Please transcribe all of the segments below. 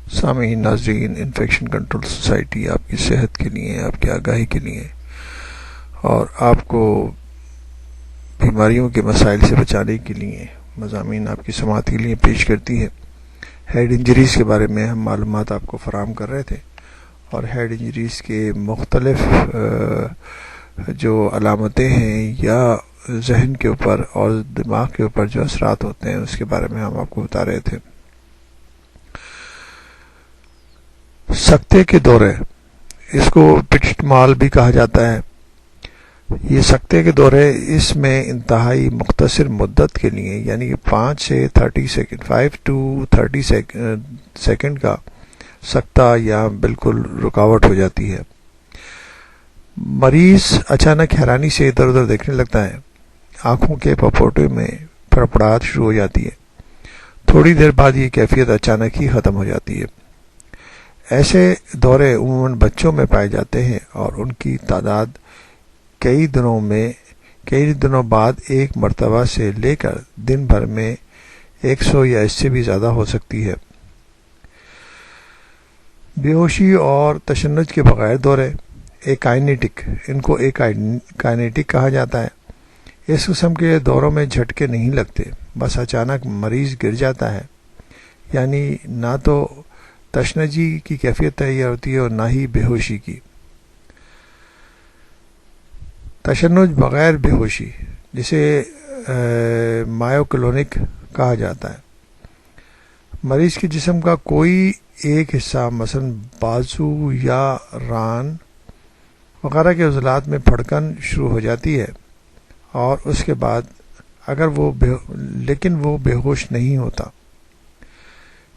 سامعین ناظرین، infection control society آپ کی صحت کے لیے، آپ کی آگاہی کے لیے اور آپ کو بیماریوں کے مسائل سے بچانے کے لیے مضامین آپ کی سماعت کے لیے پیش کرتی ہے۔ ہیڈ انجریز کے بارے میں ہم معلومات آپ کو فراہم کر رہے تھے، اور ہیڈ انجریز کے مختلف جو علامتیں ہیں یا ذہن کے اوپر اور دماغ کے اوپر جو اثرات ہوتے ہیں اس کے بارے میں ہم آپ کو بتا رہے تھے۔ سکتے کے دورے، اس کو پٹٹ مال بھی کہا جاتا ہے۔ یہ سکتے کے دورے، اس میں انتہائی مختصر مدت کے لیے یعنی 5 سے 30 سیکنڈ 5 to 30 سیکنڈ کا سکتہ یا بالکل رکاوٹ ہو جاتی ہے۔ مریض اچانک حیرانی سے ادھر ادھر دیکھنے لگتا ہے، آنکھوں کے پپوٹے میں پھڑپڑاہٹ شروع ہو جاتی ہے، تھوڑی دیر بعد یہ کیفیت اچانک ہی ختم ہو جاتی ہے۔ ایسے دورے عموماً بچوں میں پائے جاتے ہیں اور ان کی تعداد کئی دنوں بعد ایک مرتبہ سے لے کر دن بھر میں 100 یا اس سے بھی زیادہ ہو سکتی ہے۔ بے ہوشی اور تشنج کے بغیر دورے، ایکائنیٹک، ان کو ایکائنیٹک کہا جاتا ہے۔ اس قسم کے دوروں میں جھٹکے نہیں لگتے، بس اچانک مریض گر جاتا ہے، یعنی نہ تو تشنجی کی کیفیت تیار ہوتی ہے اور نہ ہی بے ہوشی کی۔ تشنج بغیر بے ہوشی، جسے مایوکلونک کہا جاتا ہے، مریض کے جسم کا کوئی ایک حصہ مثلا بازو یا ران وغیرہ کے عضلات میں پھڑکن شروع ہو جاتی ہے، اور اس کے بعد لیکن وہ بے ہوش نہیں ہوتا۔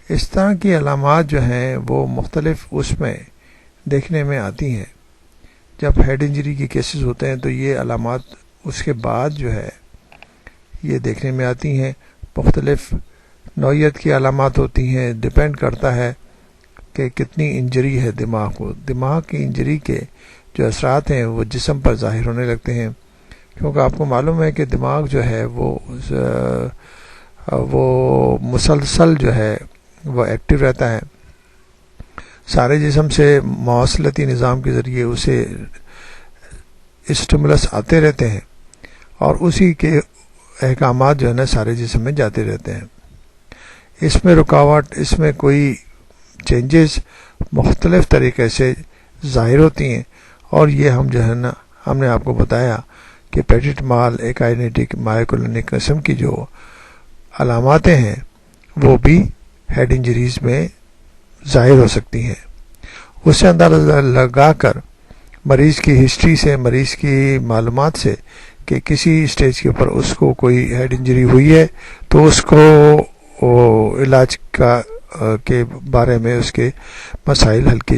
اس طرح کی علامات جو ہیں وہ مختلف اس میں دیکھنے میں آتی ہیں۔ جب ہیڈ انجری کے کیسز ہوتے ہیں تو یہ علامات اس کے بعد جو ہے یہ دیکھنے میں آتی ہیں۔ مختلف نوعیت کی علامات ہوتی ہیں، ڈیپینڈ کرتا ہے کہ کتنی انجری ہے دماغ کو۔ دماغ کی انجری کے جو اثرات ہیں وہ جسم پر ظاہر ہونے لگتے ہیں، کیونکہ آپ کو معلوم ہے کہ دماغ جو ہے وہ مسلسل جو ہے وہ ایکٹیو رہتا ہے، سارے جسم سے مواصلاتی نظام کے ذریعے اسے اسٹیمولس آتے رہتے ہیں اور اسی کے احکامات جو ہے نا سارے جسم میں جاتے رہتے ہیں۔ اس میں رکاوٹ، اس میں کوئی چینجز مختلف طریقے سے ظاہر ہوتی ہیں، اور یہ ہم نے آپ کو بتایا کہ پیٹٹ مال، ایکائنیٹک، مایوکلونک قسم کی جو علاماتیں ہیں وہ بھی ہیڈ انجریز میں ظاہر ہو سکتی ہیں۔ اس سے اندازہ لگا کر مریض کی ہسٹری سے، مریض کی معلومات سے کہ کسی سٹیج کے اوپر اس کو کوئی ہیڈ انجری ہوئی ہے تو اس کو علاج کے بارے میں اس کے مسائل حل کیے